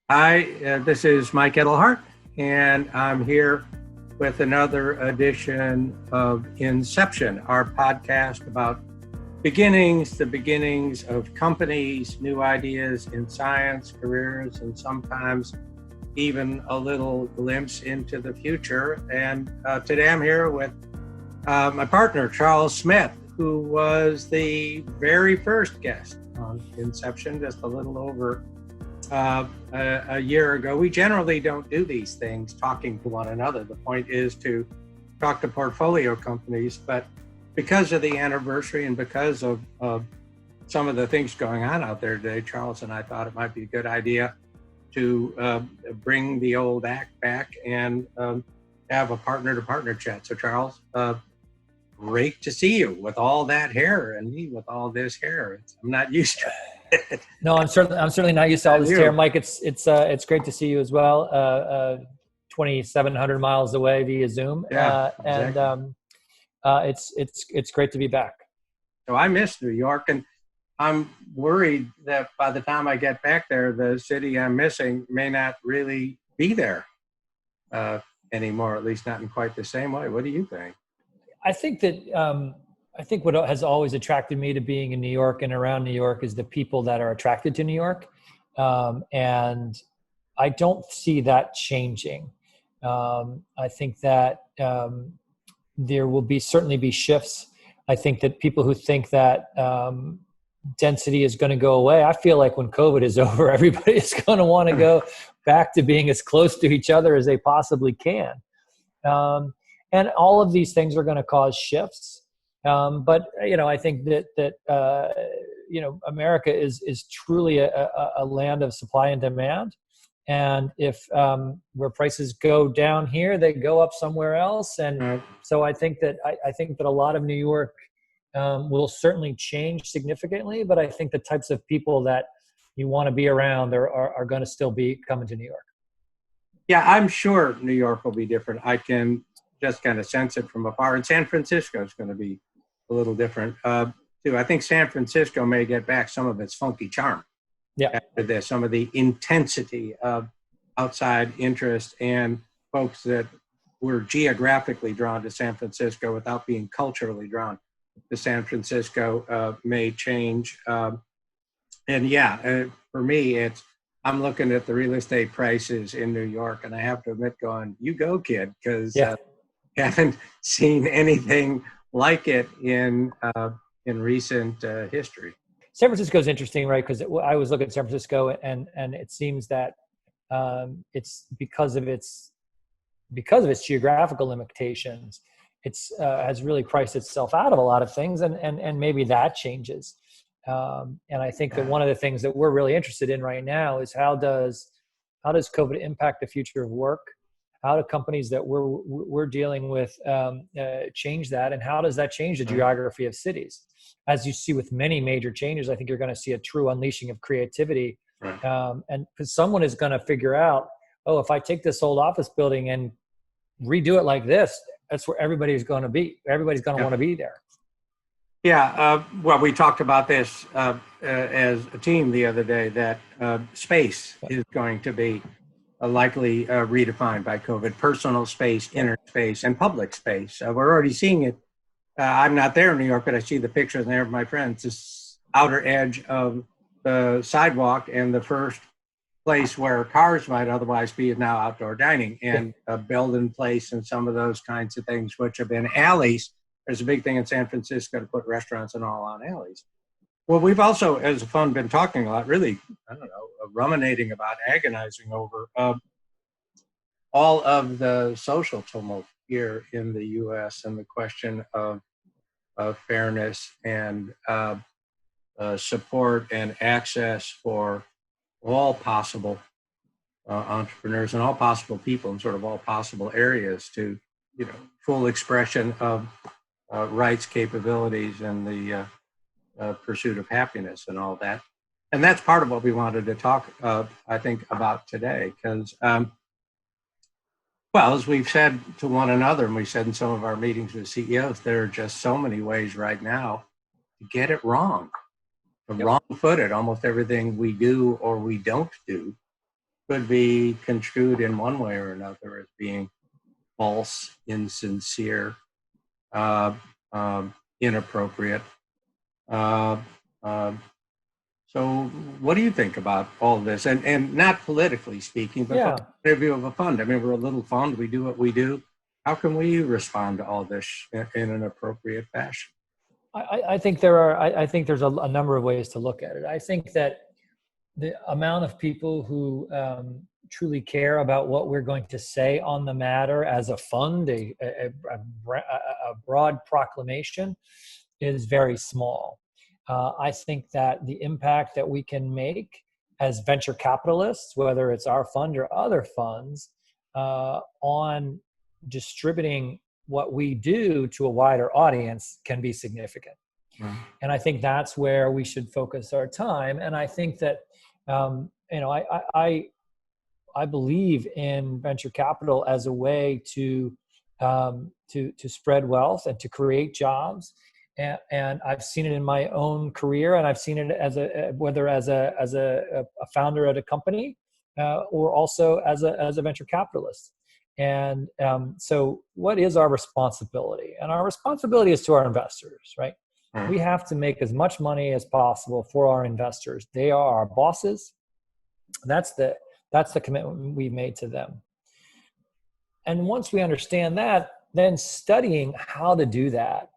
Hi, this is Mike Edelhart, and I'm here with another edition of Inception, our podcast about the beginnings of companies, new ideas in science, careers, and sometimes even a little glimpse into the future. And today I'm here with my partner, Charles Smith, who was the very first guest on Inception just a little over a year ago. We generally don't do these things talking to one another. The point is to talk to portfolio companies, but because of the anniversary and because of some of the things going on out there today, Charles and I thought it might be a good idea to bring the old act back and have a partner-to-partner chat. So Charles, great to see you with all that hair and me with all this hair. I'm not used to it. No, I'm certainly not used to all this hair, Mike. It's great to see you as well. 2,700 miles away via Zoom. Yeah, exactly. And it's great to be back. So I miss New York, and I'm worried that by the time I get back there, the city I'm missing may not really be there anymore, at least not in quite the same way. What do you think? I think what has always attracted me to being in New York and around New York is the people that are attracted to New York. And I don't see that changing. I think that there will certainly be shifts. I think that people who think that density is going to go away, I feel like when COVID is over, everybody is going to want to go back to being as close to each other as they possibly can. And all of these things are going to cause shifts. But I think that America is truly a land of supply and demand. And if where prices go down here, they go up somewhere else. And so I think that a lot of New York will certainly change significantly. But I think the types of people that you want to be around are going to still be coming to New York. Yeah, I'm sure New York will be different. I can just kind of sense it from afar. And San Francisco is going to be a little different too. I think San Francisco may get back some of its funky charm after this, some of the intensity of outside interest, and folks that were geographically drawn to San Francisco without being culturally drawn to San Francisco may change. For me, I'm looking at the real estate prices in New York, and I have to admit, going, you go, kid, because haven't seen anything like it in recent history. San Francisco is interesting, right? Because I was looking at San Francisco, and it seems that it's because of its geographical limitations, it's has really priced itself out of a lot of things, and maybe that changes. And I think that one of the things that we're really interested in right now is how does COVID impact the future of work? How do companies that we're dealing with change that, and how does that change the geography of cities? As you see with many major changes, I think you're going to see a true unleashing of creativity, and because someone is going to figure out, oh, if I take this old office building and redo it like this, that's where everybody's going to be. Everybody's going to want to be there. Yeah, well, we talked about this as a team the other day, that space is going to be likely redefined by COVID. Personal space, inner space, and public space. We're already seeing it. I'm not there in New York, but I see the pictures there of my friends. This outer edge of the sidewalk, and the first place where cars might otherwise be is now outdoor dining, and build-in place and some of those kinds of things, which have been alleys. There's a big thing in San Francisco to put restaurants and all on alleys. Well, we've also, as a fund, been talking a lot, really, ruminating about, agonizing over all of the social tumult here in the U.S. and the question of fairness and support and access for all possible entrepreneurs and all possible people in sort of all possible areas to, full expression of rights, capabilities, and the pursuit of happiness and all that. And that's part of what we wanted to talk, I think, about today, because, as we've said to one another, and we said in some of our meetings with CEOs, there are just so many ways right now to get it wrong, wrong-footed, almost everything we do or we don't do. could be construed in one way or another as being false, insincere, uh, inappropriate. Uh, uh, so, what do you think about all this? And not politically speaking, but from Yeah. the point of view of a fund. I mean, we're a little fund. We do what we do. How can we respond to all this in an appropriate fashion? I think there are. I think there's a number of ways to look at it. I think that the amount of people who truly care about what we're going to say on the matter as a fund, a broad proclamation, is very small. I think that the impact that we can make as venture capitalists, whether it's our fund or other funds, on distributing what we do to a wider audience can be significant. Mm. And I think that's where we should focus our time. And I think that, I believe in venture capital as a way to spread wealth and to create jobs. And I've seen it in my own career, and I've seen it as whether as a founder at a company, or also as a venture capitalist. And so, what is our responsibility? And our responsibility is to our investors, right? Mm. We have to make as much money as possible for our investors. They are our bosses. That's the commitment we made to them. And once we understand that, then studying how to do that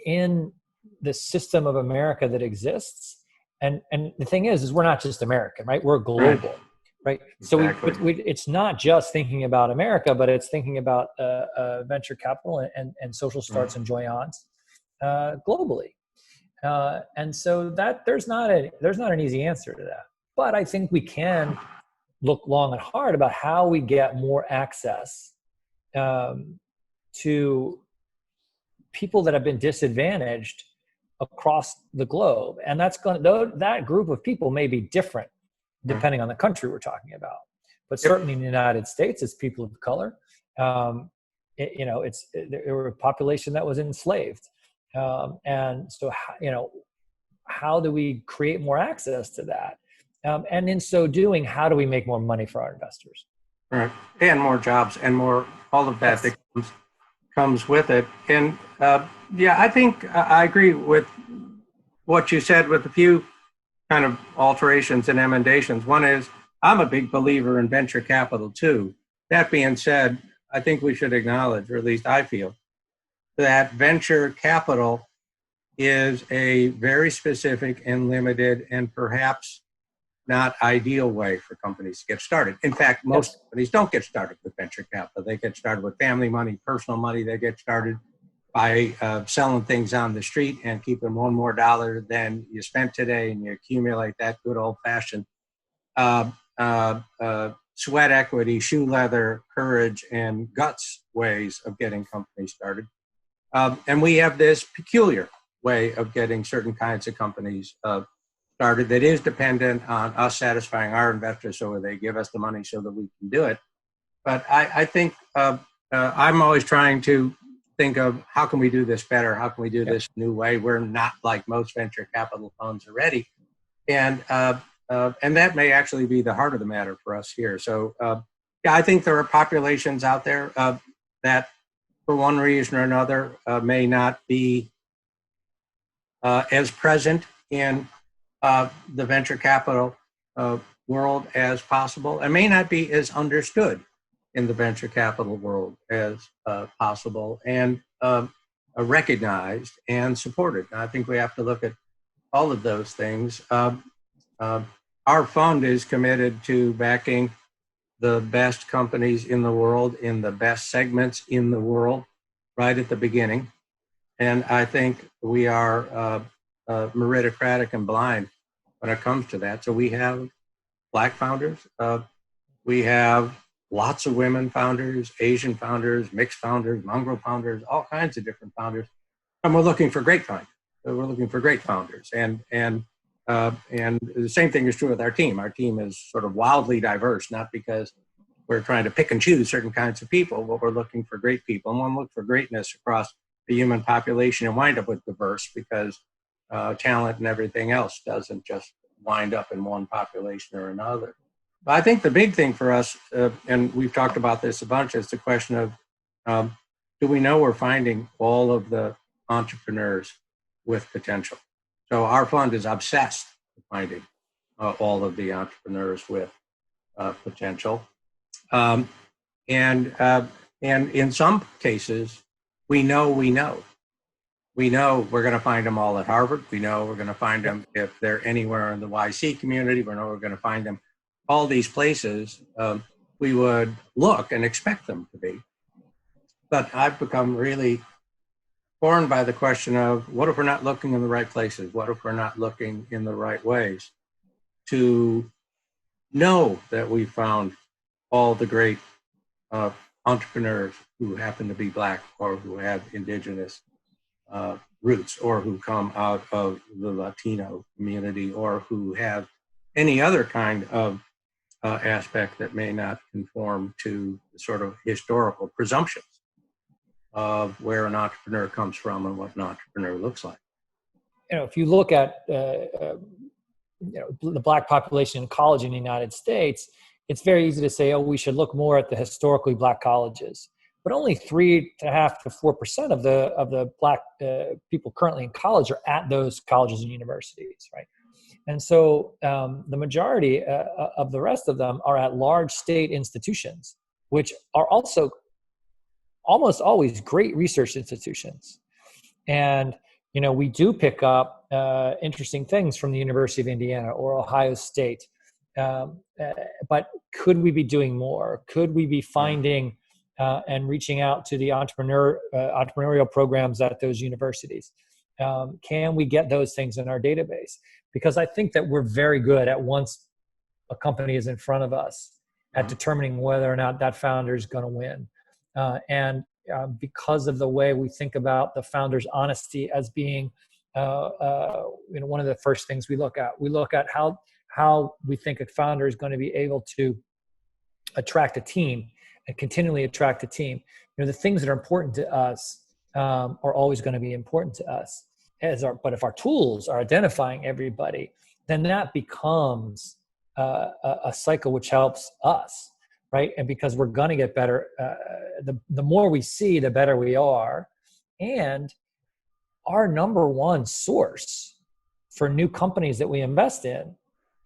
in the system of America that exists. And the thing is we're not just American, right? We're global, right? Exactly. So it's not just thinking about America, but it's thinking about venture capital and social starts and Joyance globally. And so that there's not an easy answer to that. But I think we can look long and hard about how we get more access to people that have been disadvantaged across the globe. And that group of people may be different depending on the country we're talking about. But certainly in the United States, it's people of color. There were a population that was enslaved. And so, how do we create more access to that? And in so doing, how do we make more money for our investors? Right. And more jobs and more, all of that Yes. that comes with it. And I think I agree with what you said with a few kind of alterations and emendations. One is I'm a big believer in venture capital too. That being said, I think we should acknowledge, or at least I feel, that venture capital is a very specific and limited and perhaps not ideal way for companies to get started. In fact, most companies don't get started with venture capital. They get started with family money, personal money. They get started by selling things on the street and keeping one more dollar than you spent today, and you accumulate that good old-fashioned sweat equity, shoe leather, courage, and guts ways of getting companies started. And we have this peculiar way of getting certain kinds of companies started that is dependent on us satisfying our investors so they give us the money so that we can do it. But I think I'm always trying to think of how can we do this better? How can we do this new way? We're not like most venture capital funds already. And that may actually be the heart of the matter for us here. So I think there are populations out there that for one reason or another may not be as present in the venture capital world as possible, and may not be as understood in the venture capital world as possible, and recognized and supported. And I think we have to look at all of those things. Our fund is committed to backing the best companies in the world, in the best segments in the world, right at the beginning. And I think we are meritocratic and blind when it comes to that. So we have Black founders. We have lots of women founders, Asian founders, mixed founders, mongrel founders, all kinds of different founders. And we're looking for great founders. We're looking for great founders. And the same thing is true with our team. Our team is sort of wildly diverse, not because we're trying to pick and choose certain kinds of people, but we're looking for great people. And one look for greatness across the human population and wind up with diverse, because talent and everything else doesn't just wind up in one population or another. I think the big thing for us, and we've talked about this a bunch, is the question of do we know we're finding all of the entrepreneurs with potential? So our fund is obsessed with finding all of the entrepreneurs with potential. Um, and in some cases, we know we're going to find them all at Harvard. We know we're going to find them if they're anywhere in the YC community. We know we're going to find them all these places we would look and expect them to be. But I've become really torn by the question of what if we're not looking in the right places? What if we're not looking in the right ways to know that we found all the great entrepreneurs who happen to be Black or who have indigenous roots or who come out of the Latino community or who have any other kind of aspect that may not conform to sort of historical presumptions of where an entrepreneur comes from and what an entrepreneur looks like. If you look at the Black population in college in the United States, it's very easy to say, oh, we should look more at the historically Black colleges. But only 3.5% to 4% of the Black people currently in college are at those colleges and universities, right? And so the majority of the rest of them are at large state institutions, which are also almost always great research institutions. And we do pick up interesting things from the University of Indiana or Ohio State. But could we be doing more? Could we be finding and reaching out to the entrepreneurial programs at those universities? Can we get those things in our database? Because I think that we're very good at, once a company is in front of us, at determining whether or not that founder is going to win. And because of the way we think about the founder's honesty as being one of the first things we look at. We look at how we think a founder is going to be able to attract a team and continually attract a team. The things that are important to us are always going to be important to us. But if our tools are identifying everybody, then that becomes a cycle which helps us, right? And because we're going to get better, the more we see, the better we are. And our number one source for new companies that we invest in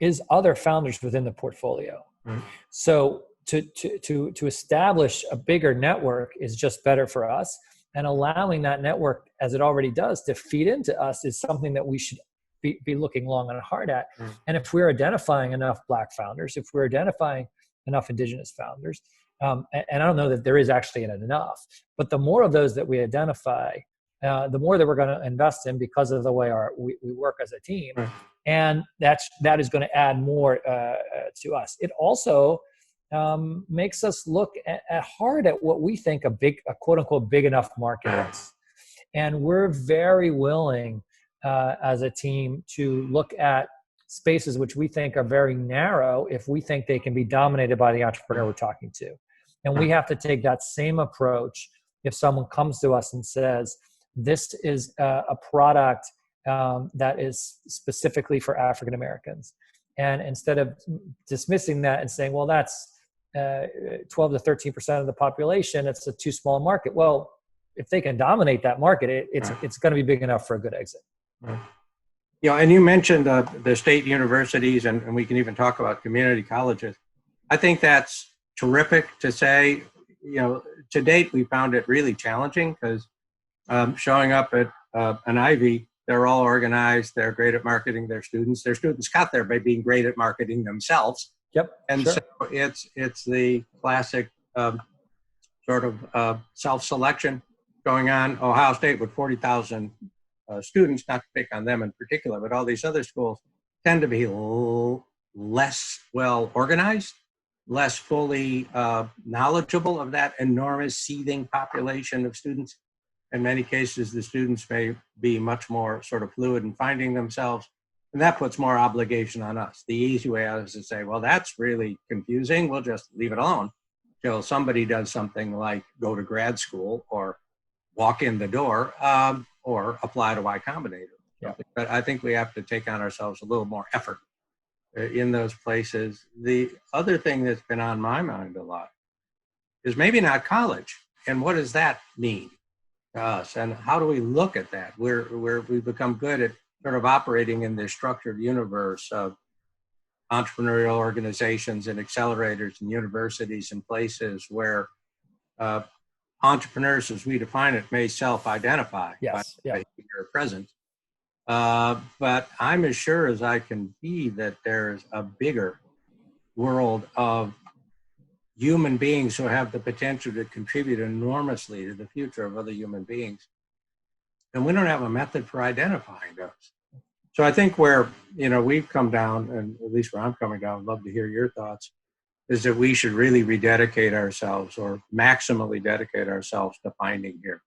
is other founders within the portfolio. Mm-hmm. So to establish a bigger network is just better for us. And allowing that network, as it already does, to feed into us is something that we should be looking long and hard at. Mm-hmm. And if we're identifying enough Black founders, if we're identifying enough indigenous founders, and I don't know that there is actually enough, but the more of those that we identify, the more that we're going to invest in because of the way we work as a team. Right. And that is going to add more to us. It also makes us look hard at what we think a quote unquote big enough market is. And we're very willing as a team to look at spaces which we think are very narrow if we think they can be dominated by the entrepreneur we're talking to. And we have to take that same approach if someone comes to us and says, this is a product that is specifically for African Americans. And instead of dismissing that and saying, well, that's 12 to 13% of the population, it's a too small market. Well, if they can dominate that market, it's going to be big enough for a good exit. Right. And you mentioned the state universities, and we can even talk about community colleges. I think that's terrific to say. To date, we found it really challenging because showing up at an Ivy, they're all organized. They're great at marketing their students. Their students got there by being great at marketing themselves. Yep. And sure. So it's the classic sort of self-selection going on. Ohio State with 40,000 students, not to pick on them in particular, but all these other schools tend to be less well organized, less fully knowledgeable of that enormous seething population of students. In many cases, the students may be much more sort of fluid in finding themselves, and that puts more obligation on us. The easy way out is to say, well, that's really confusing. We'll just leave it alone till somebody does something like go to grad school or walk in the door or apply to Y Combinator. Yeah. But I think we have to take on ourselves a little more effort in those places. The other thing that's been on my mind a lot is maybe not college. And what does that mean to us? And how do we look at that? We've become good at sort of operating in this structured universe of entrepreneurial organizations and accelerators and universities and places where entrepreneurs, as we define it, may self-identify by your presence. But I'm as sure as I can be that there's a bigger world of human beings who have the potential to contribute enormously to the future of other human beings. And we don't have a method for identifying those. So I think where, we've come down, and at least where I'm coming down, I'd love to hear your thoughts, is that we should really rededicate ourselves or maximally dedicate ourselves to finding here,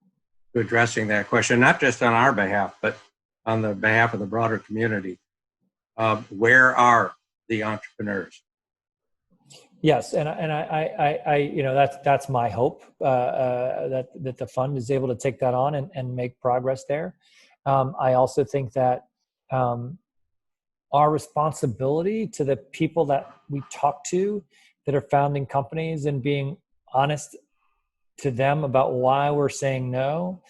to addressing that question, not just on our behalf, but on the behalf of the broader community. Where are the entrepreneurs? Yes, and I that's my hope, that the fund is able to take that on and make progress there. I also think that our responsibility to the people that we talk to that are founding companies and being honest to them about why we're saying no,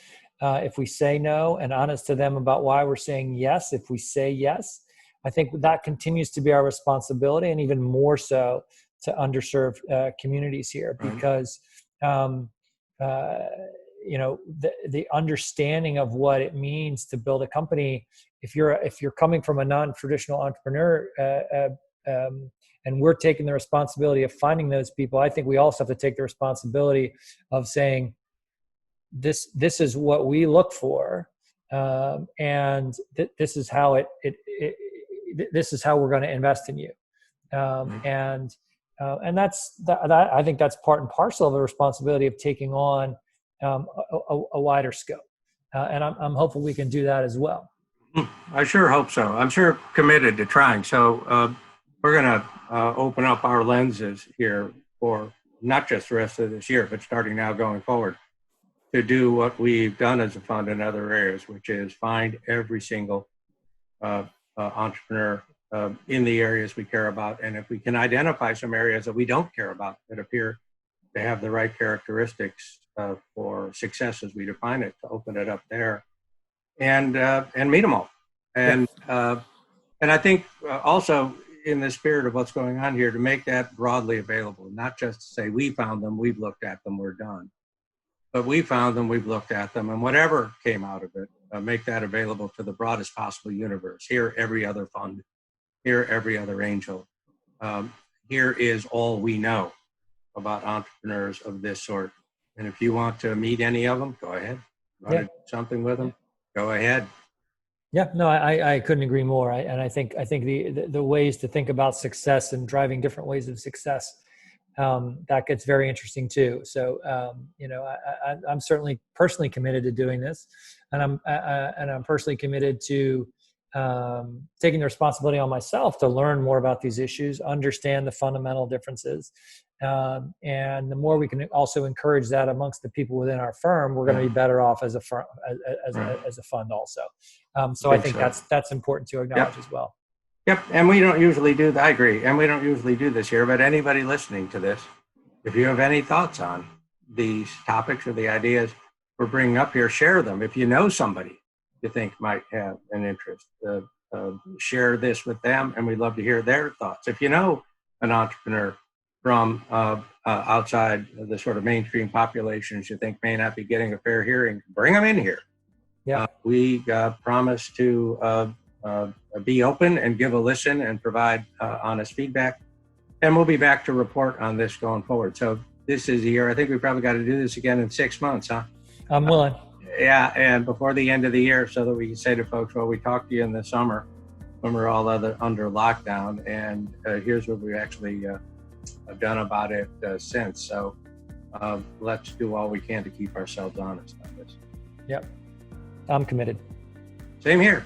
if we say no, and honest to them about why we're saying yes if we say yes. I think that continues to be our responsibility, and even more so to underserved communities here, because the understanding of what it means to build a company. If you're coming from a non-traditional entrepreneur, and we're taking the responsibility of finding those people, I think we also have to take the responsibility of saying, this is what we look for, and this is how this is how we're going to invest in you, and that's that. I think that's part and parcel of the responsibility of taking on a wider scope, and I'm hopeful we can do that as well. I sure hope so. I'm sure committed to trying. So we're going to open up our lenses here for not just the rest of this year, but starting now going forward, to do what we've done as a fund in other areas, which is find every single entrepreneur in the areas we care about. And if we can identify some areas that we don't care about that appear to have the right characteristics for success as we define it, to open it up there and meet them all. And I think also in the spirit of what's going on here, to make that broadly available, not just to say we found them, we've looked at them, we're done. But we found them, we've looked at them, and whatever came out of it, make that available to the broadest possible universe. Here, every other fund. Here, every other angel. Here is all we know about entrepreneurs of this sort. And if you want to meet any of them, go ahead. Want to do something with them? Go ahead. Yeah, no, I couldn't agree more. I think the ways to think about success and driving different ways of success, that gets very interesting too. So I'm certainly personally committed to doing this, and I'm personally committed to taking the responsibility on myself to learn more about these issues, understand the fundamental differences, and the more we can also encourage that amongst the people within our firm, we're going to be better off as a firm, as a fund also. So I think that's important to acknowledge as well. Yep, and we don't usually do that. I agree, and we don't usually do this here. But anybody listening to this, if you have any thoughts on these topics or the ideas we're bringing up here, share them. If you know somebody you think might have an interest, share this with them, and we'd love to hear their thoughts. If you know an entrepreneur from outside the sort of mainstream populations you think may not be getting a fair hearing, bring them in here. Yeah, we promise to be open and give a listen and provide honest feedback. And we'll be back to report on this going forward. So this is a year. I think we probably got to do this again in 6 months, huh? I'm willing. Yeah, and before the end of the year, so that we can say to folks, well, we talked to you in the summer when we're all under lockdown, and here's what we actually have done about it since. So let's do all we can to keep ourselves honest on this. Yep. I'm committed. Same here.